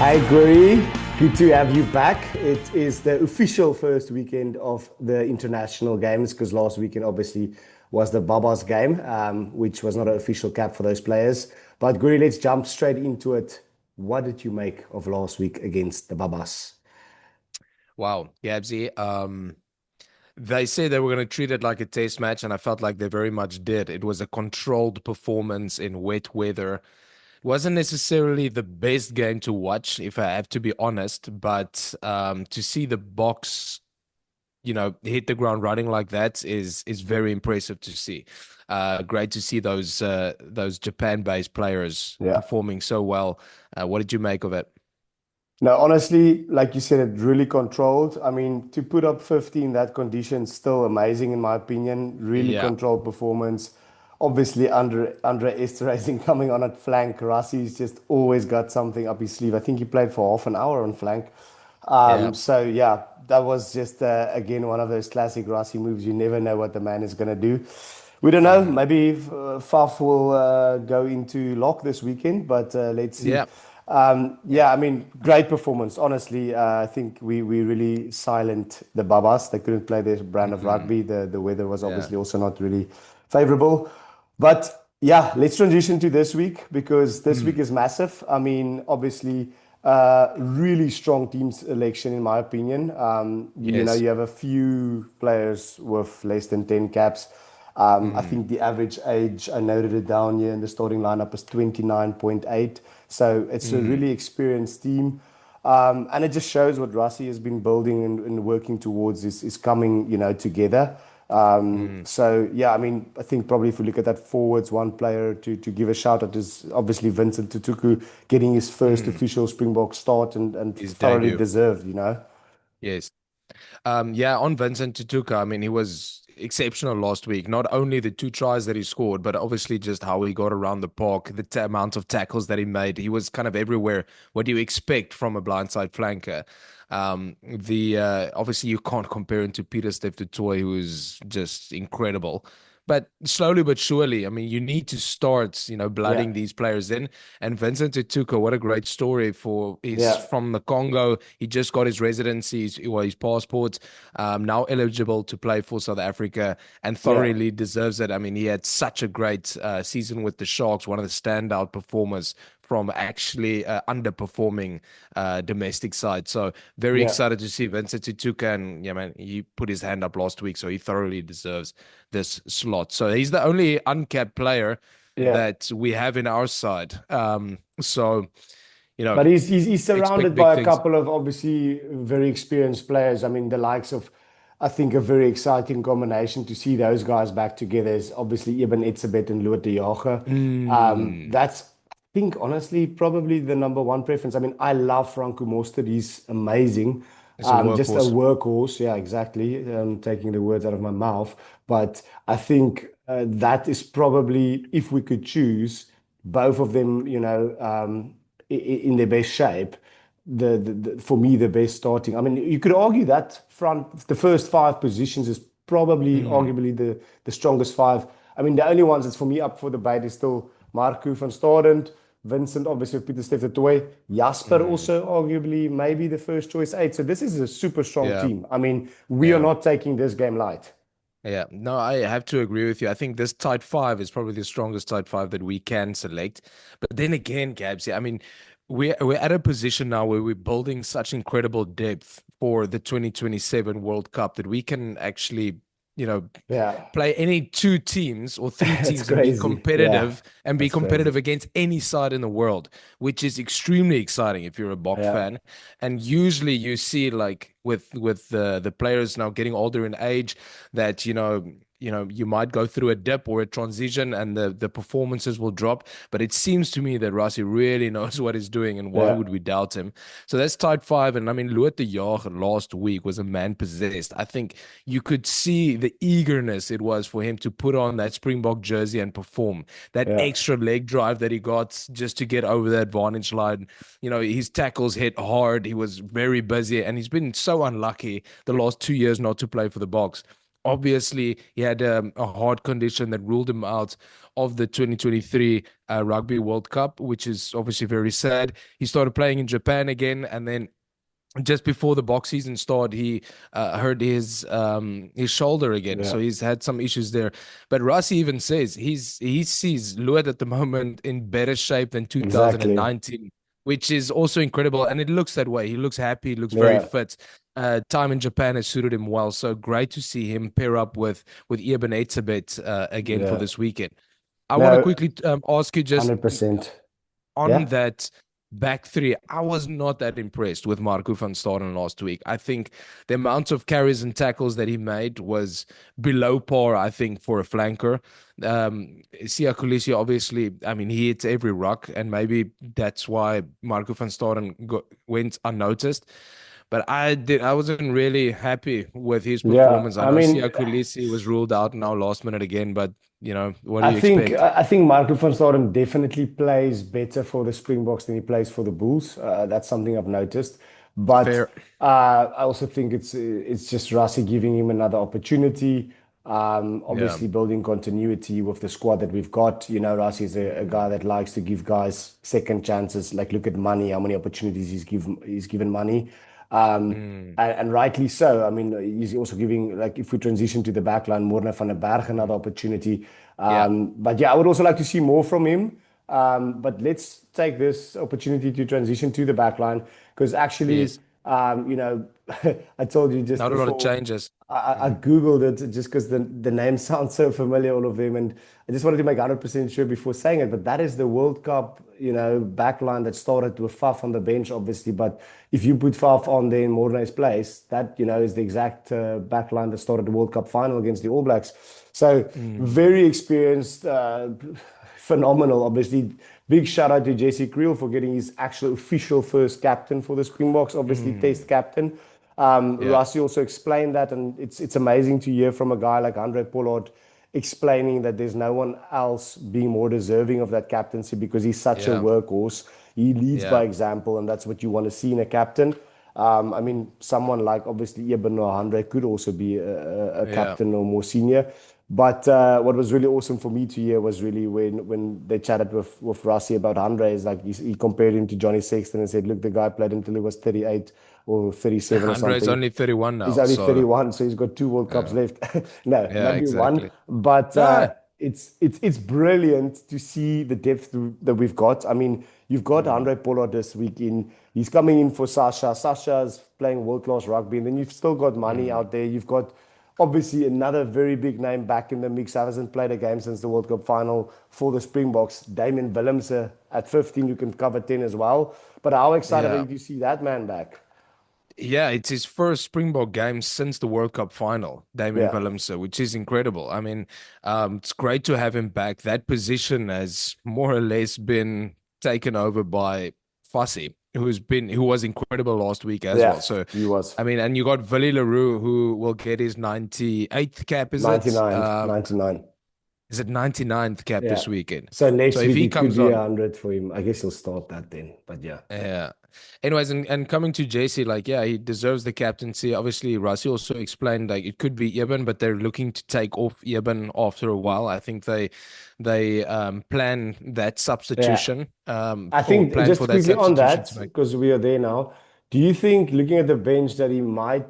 I agree. Good to have you back. It is the official first weekend of the international games because last weekend obviously was the Babas game, which was not an official cap for those players. But Guri, let's jump straight into it. What did you make of last week against the Babas? Wow, Gabsy. They said they were going to treat it like a test match, and I felt like they very much did. It was a controlled performance in wet weather. Wasn't necessarily the best game to watch, if I have to be honest, but to see the Boks, hit the ground running like that is very impressive to see. Great to see those Japan-based players Yeah. performing so well. What did you make of it? No, honestly, like you said, it really controlled. I mean, to put up 50 in that condition, still amazing in my opinion. Really Yeah, controlled performance. Obviously, Andre Esterhuizen coming on at flank. Rassi's just always got something up his sleeve. I think he played for half an hour on flank. yeah. So yeah, that was just again one of those classic Rassi moves. You never know what the man is gonna do. We don't know. Mhm. Maybe Faf will go into lock this weekend, but let's see. Yeah, Yeah, I mean, great performance. Honestly, I think we really silent the Babas. They couldn't play their brand of hmm rugby. The weather was yeah. obviously also not really favorable. But yeah, let's transition to this week because this week Mm. is massive. I mean, obviously, really strong team selection in my opinion. Yes. You have a few players with less than 10 caps. I Mm. think the average age, I noted it down here in the starting lineup, is 29.8. So it's a Mm. really experienced team. And it just shows what Rassi has been building and working towards is coming, together. Mm. So yeah, I mean, I think probably if we look at that forwards, one player to give a shout out is obviously Vincent Tutuku getting his first Mm. official Springbok start and His thoroughly debut. deserved. Yes. Yeah, on Vincent Tutuka, I mean, he was exceptional last week. Not only the two tries that he scored, but obviously just how he got around the park, the amount of tackles that he made. He was kind of everywhere. What do you expect from a blindside flanker? The Obviously you can't compare him to Peter Steph Toy, who is just incredible. But slowly but surely, I mean, you need to start, Yeah, blooding these players in. And Vincent Tutuka, what a great story for he's yeah, from the Congo. He just got his residency, his passport, now eligible to play for South Africa and yeah. thoroughly deserves it. I mean, he had such a great season with the Sharks, one of the standout performers from actually underperforming domestic side. So very Yeah. excited to see Vincent Tutuka, and yeah, man, he put his hand up last week, so he thoroughly deserves this slot. So he's the only uncapped player Yeah. that we have in our side. So But he's expect surrounded big by a things. couple of obviously very experienced players. I mean, the likes of, I think, a very exciting combination to see those guys back together is obviously Eben Etzebeth and Lotte Jager. Mm, That's, I think, honestly, probably the number one preference. I mean, I love Franco Mostert. He's amazing. it's a Just a workhorse. workhorse. Yeah, exactly. Taking the words out of my mouth. But I think that is probably, if we could choose, both of them, in their best shape, for me the best starting. I mean, you could argue that front, the first five positions is probably Mm, arguably the strongest five. I mean, the only ones that's for me up for debate is still Marco van Staden, Vincent, obviously Pieter Steph de Toy, Jasper mm, also arguably maybe the first choice eight. So this is a super strong yeah, team. I mean, we are yeah. not taking this game light. Yeah, no, I have to agree with you. I think this tight five is probably the strongest tight five that we can select. But then again, Gabs, I mean, we're at a position now where we're building such incredible depth for the 2027 World Cup that we can actually, you know, Yeah, play any two teams or three it's teams and be crazy. Yeah, competitive that's crazy. against any side in the world, which is extremely exciting if you're a Bok Yeah, fan. And usually you see like with the players now getting older in age that you might go through a dip or a transition and the performances will drop, but it seems to me that Rossi really knows what he's doing, and why yeah, would we doubt him? So that's tight five. And I mean, Lotte Jager last week was a man possessed. I think you could see the eagerness it was for him to put on that Springbok jersey and perform. That yeah. extra leg drive that he got just to get over that advantage line. His tackles hit hard. He was very busy, and he's been so unlucky the last 2 years not to play for the Boks. Obviously, he had a heart condition that ruled him out of the 2023 Rugby World Cup, which is obviously very sad. He started playing in Japan again, and then just before the Boks season started, he hurt his shoulder again, Yeah, so he's had some issues there. But Rossi even says he sees Luet at the moment in better shape than exactly. 2019, which is also incredible, and it looks that way. He looks happy, he looks very Yeah, fit. Time in Japan has suited him well, so great to see him pair up with Eben Etzebeth again for yeah. this weekend. I want to No, quickly ask you just 100%. on Yeah. that back three, I was not that impressed with Marco van Staden last week. I think the amount of carries and tackles that he made was below par, I think, for a flanker. Sia Kolisi, obviously, I mean, he hits every ruck, and maybe that's why Marco van Staden went unnoticed. But I wasn't really happy with his Yeah. performance. I I know mean, Sia Kolisi was ruled out now last minute again, but what do you think expect? I think Marco van Staden definitely plays better for the Springboks than he plays for the Bulls. That's something I've noticed. But Fair. I also think it's just Rassie giving him another opportunity. Yeah. Obviously building continuity with the squad that we've got. You know, Rassie is a guy that likes to give guys second chances. Like look at Money, how many opportunities he's given Money. Um, Mm, and rightly so. I mean, he's also giving, like, if we transition to the backline, Morne van der Berg another mm. opportunity. Yeah. But yeah, I would also like to see more from him. But let's take this opportunity to transition to the backline because actually, Yes. you know, I told you just Not a lot of before. changes. I Mm. Googled it just because the names sound so familiar, all of them, and I just wanted to make 100% sure before saying it. But that is the World Cup, backline that started with Faf on the bench, obviously. But if you put Faf on there in Mornay's place, that is the exact backline that started the World Cup final against the All Blacks. So Mm. very experienced, phenomenal. Obviously, big shout out to Jesse Creel for getting his actual official first captain for the Springboks. Obviously, test Mm. captain. Yeah. Rassi also explained that, and it's amazing to hear from a guy like Andre Pollard explaining that there's no one else being more deserving of that captaincy because he's such a Yeah. workhorse. He leads by Yeah. example, and that's what you want to see in a captain. I mean, someone like obviously Eben or Andre could also be a Yeah. captain or more senior. But what was really awesome for me to hear was really when they chatted with Rassi about Andre, is like he compared him to Johnny Sexton and said, look, the guy played until he was 38 or 37 or Andre is something. only 31 He's now, only so 31, so he's got two World Cups yeah. left. No, Yeah, maybe one, exactly. but No. it's brilliant to see the depth that we've got. I mean, you've got Mm. Andre Pollard this week in. He's coming in for Sasha. Sasha's playing world-class rugby, and then you've still got Money Mm. out there. You've got obviously another very big name back in the mix. Hasn't played a game since the World Cup final for the Springboks. Damien Willems at 15, you can cover 10 as well. But how excited are Yeah. you to see that man back? Yeah, it's his first Springbok game since the World Cup final, Damien Yeah. Willemse, which is incredible. I mean, it's great to have him back. That position has more or less been taken over by Fassi, who was incredible last week as Yeah, well. So, he was I mean, and you got Willie Leroux, who will get his 98th cap, is it? 99, 99. Is it 99th cap Yeah. this weekend? So So next if week he it could comes be on, 100 for him. I guess he'll start that then. But yeah. yeah. Anyways, and coming to JC, like, yeah, he deserves the captaincy. Obviously, Rassi also explained like it could be Eben, but they're looking to take off Eben after a while. I think they plan that Yeah. substitution I or think plan just for that quickly on substitution that, to make. because we are there now, do you think looking at the bench that he might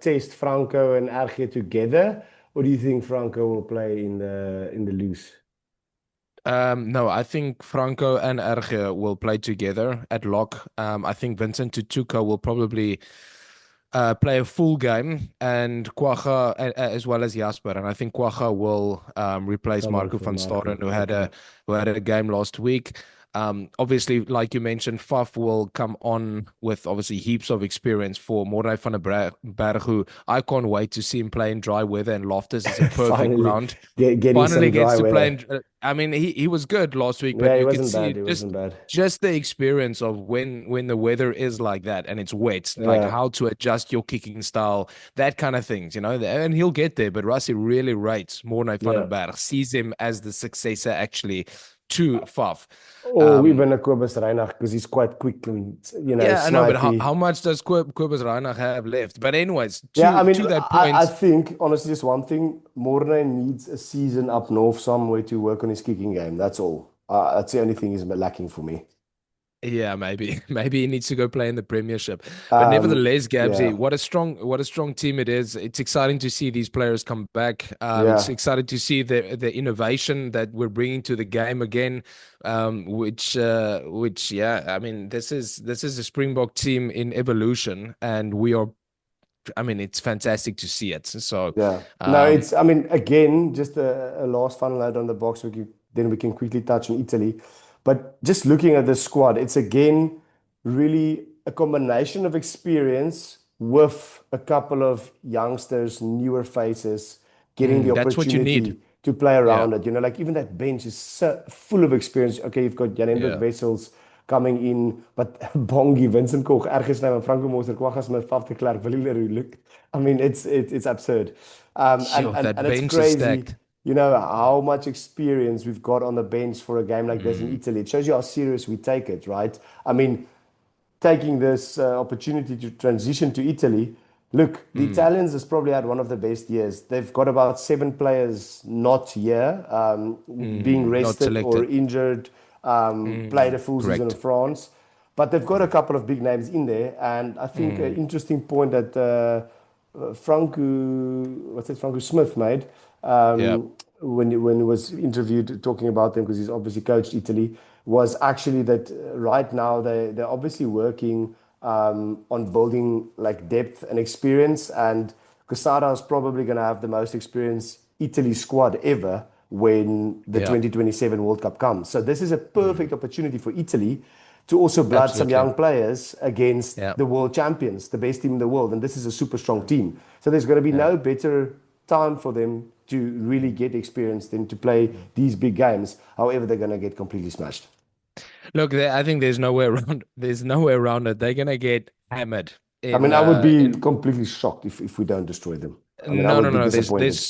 test Franco and Arge together, or do you think Franco will play in the loose? No, I think Franco and Erge will play together at lock. I think Vincent Tutuka will probably play a full game, and Quagga as well as Jasper. And I think Quagga will replace Come on Marco for van Staden, Marco. Okay. who had a game last week. Obviously, like you mentioned, Faf will come on with obviously heaps of experience for Morne van der Berg, who I can't wait to see him play in dry weather, and Loftus is a perfect Finally ground. getting Finally some gets dry to play weather. in I mean, he was good last week, but Yeah, he you could wasn't bad. see He wasn't bad. just the experience of when the weather is like that and it's wet, like Yeah, how to adjust your kicking style, that kind of things, and he'll get there. But Rassie really rates Morne van yeah. den Berg, sees him as the successor actually to Faf. Or Um, even a Kobus Reinach because he's quite quick and yeah, I know, but snipey. how much does Kobus Reinach have left? But anyways, Yeah, I mean, to that I point, think honestly, just one thing, Morne needs a season up north somewhere to work on his kicking game. That's all. That's the only thing is lacking for me. yeah, maybe maybe he needs to go play in the Premiership. But Um, nevertheless, Gabsy, yeah, what a strong team it is. It's exciting to see these players come back. It's yeah, exciting to see the innovation that we're bringing to the game again. Which yeah, I mean this is a Springbok team in evolution, and we are. I mean, it's fantastic to see it. So, yeah. No, um, it's. I mean, again, just a last final note on the box. Then we can quickly touch on Italy. But just looking at the squad, it's again really a combination of experience with a couple of youngsters, newer faces, getting the that's what you need. opportunity to play Yeah, around it. Like even that bench is so full of experience. Okay, you've got Jan-Hendrik yeah. Wessels coming in, but Bongi, Vincent Koch, ergens nou, and Franco Moser, Kwagga Smith, Faf de Klerk, Willie Leroux, look. I mean, it's absurd. And, Yo, and, that and it's bench is crazy, stacked. how much experience we've got on the bench for a game like this in Mm, Italy. It shows you how serious we take it, right? I mean, taking this opportunity to transition to Italy, look, the mm, Italians has probably had one of the best years. They've got about 7 players not here, being not rested or selected. injured, played a full season in Correct. France. But they've got a Mm, couple of big names in there. And I think an mm, interesting point that Franco Smith made yeah, when he was interviewed talking about them because he's obviously coached Italy was actually that right now they're obviously working on building like depth and experience and Casada is probably going to have the most experienced Italy squad ever when the yeah, 2027 World Cup comes. So this is a mm, perfect opportunity for Italy to also blood some absolutely. young players against Yeah. the world champions, the best team in the world. And this is a super strong team. So there's going to be Yeah. no better time for them to really Mm, get experience than to play mm. these big games. However, they're going to get completely smashed. Look, I think there's no way around. There's no way around it. They're gonna get hammered I in mean, I would be in. completely shocked if we don't destroy them. I mean, I No, no, would be no. disappointed.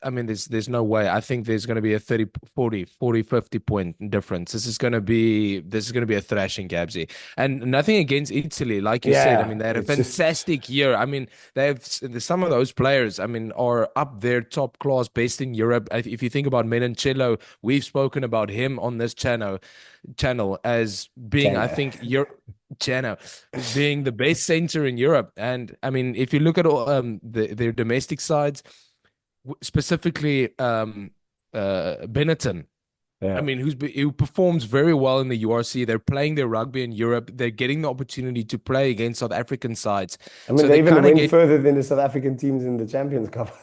I mean, there's no way. I think there's going to be a 30, 40, 40, 50 point difference. This is going to be a thrashing, Gabsy. And nothing against Italy, like you said. I Yeah, mean, they had a it's just fantastic year. I mean, they have some of those players. I mean, are up there, top class, best in Europe. If you think about Menoncello, we've spoken about him on this channel as being, I China. think, your channel being the best center in Europe. And I mean, if you look at all their domestic sides specifically Benetton. I Yeah. mean, who performs very well in the URC. They're playing their rugby in Europe. They're getting the opportunity to play against South African sides. I mean, So they they even kind of went get, further than the South African teams in the Champions Cup.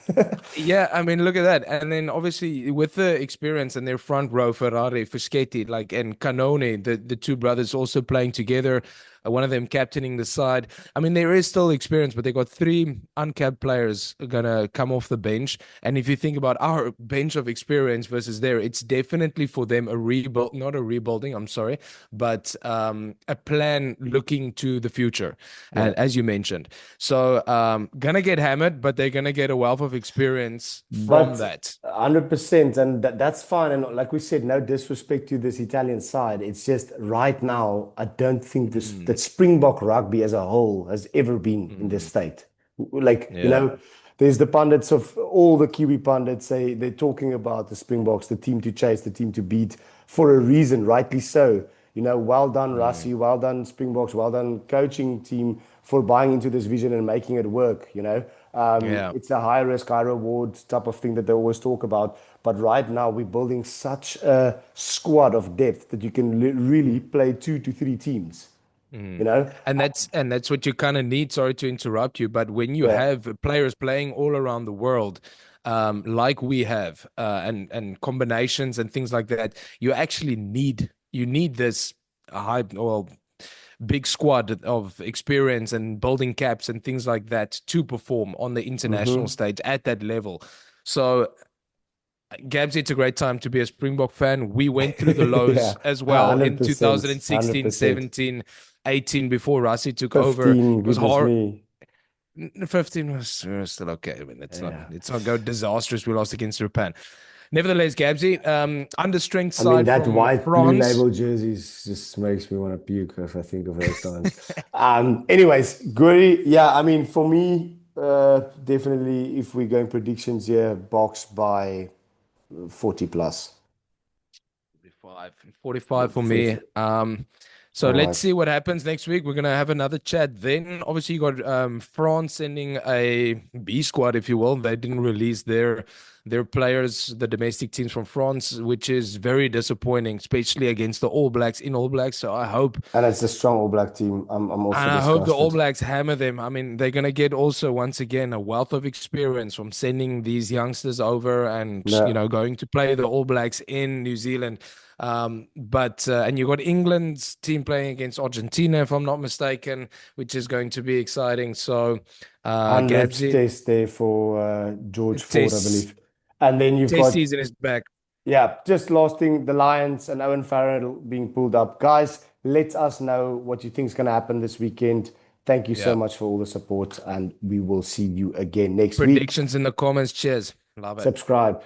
yeah, I mean, look at that. And then obviously with the experience and their front row, Ferrari, Fischetti, like, and Canone, the two brothers also playing together, one of them captaining the side. I mean, there is still experience, but they got three uncapped players gonna come off the bench. And if you think about our bench of experience versus there, it's definitely for them a rebuild, not a rebuilding, I'm sorry, but a plan looking to the future. Yeah. And as you mentioned, so gonna get hammered, but they're gonna get a wealth of experience from But that. 100%, and that's fine. And like we said, no disrespect to this Italian side. It's just right now, I don't think Mm, that Springbok rugby as a whole has ever been in this mm, state. Like, yeah, there's the pundits of all the Kiwi pundits say they're talking about the Springboks, the team to chase, the team to beat for a reason, rightly so. Well done, mm, Rassie. Well done, Springboks. Well done, coaching team for buying into this vision and making it work. yeah. It's a high risk, high reward type of thing that they always talk about. But right now, we're building such a squad of depth that you can really play 2 to 3 teams. You Mm. know, And that's what you kind of need. Sorry to interrupt you, but when you yeah. have players playing all around the world, like we have, and combinations and things like that, you need this high well big squad of experience and building caps and things like that to perform on the international Hmm. stage at that level. So Gabs, it's a great time to be a Springbok fan. We went through the Yeah, lows as well in 100%, 2016, 100%. 17, 18 before Rassie took over. It 15, was goodness hard. me. 15 was still okay. I mean, Yeah. it's not go disastrous. We lost against Japan. Nevertheless, Gabsy, on the strength I mean, side that from white blue France. label jerseys just makes me want to puke if I think of those times. Anyways, Guri, yeah, I mean, for me, definitely if we're going predictions here, Boks by 40 plus. 45 for me. So All let's right. see what happens next week. We're gonna have another chat. Then obviously you got France sending a B squad, if you will. They didn't release their players, the domestic teams from France, which is very disappointing, especially against the All Blacks in All Blacks. So And it's a strong All Black team. I'm also I hope the All disgusted. Blacks hammer them. I mean, they're gonna get also once again a wealth of experience from sending these youngsters over and No. going to play the All Blacks in New Zealand. But and you got England's team playing against Argentina, if I'm not mistaken, which is going to be exciting. So, 100th Gabsy, test there for George Ford, I test believe. And then you've test got, season is back. yeah, just last thing, the Lions and Owen Farrell being pulled up. Guys, let us know what you think is going to happen this weekend. Thank you so Yeah, much for all the support, and we will see you again next week. predictions in the comments. Cheers. Love it. Subscribe.